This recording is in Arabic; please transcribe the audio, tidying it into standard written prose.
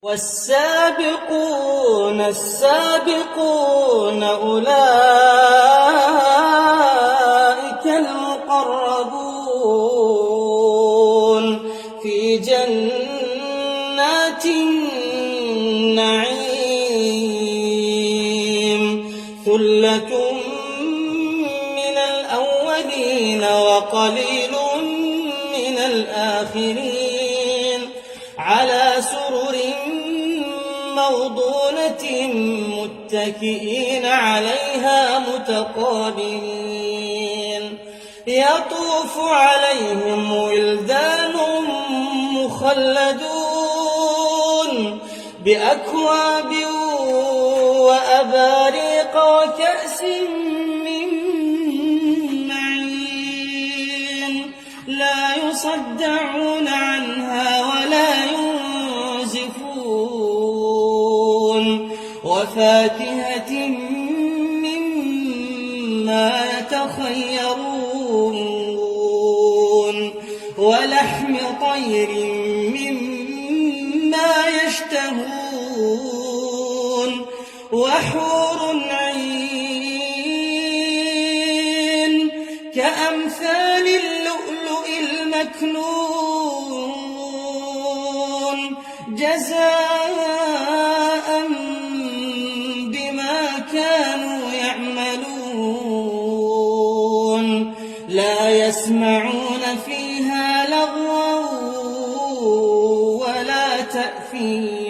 والسابقون السابقون أولئك المقربون في جنات النعيم ثلة من الأولين وقليل من الآخرين على سرر موضونة متكئين عليها متقابلين يطوف عليهم ولدان مخلدون بأكواب وأباريق وكأس من معين لا يصدعون عنها ولا ينزفون وفاكهة مما يتخيرون ولحم طير مما يشتهون وحور عين كأمثال اللؤلؤ المكنون جزاء بما كانوا يعملون لا يسمعون فيها لغوا ولا تأثيما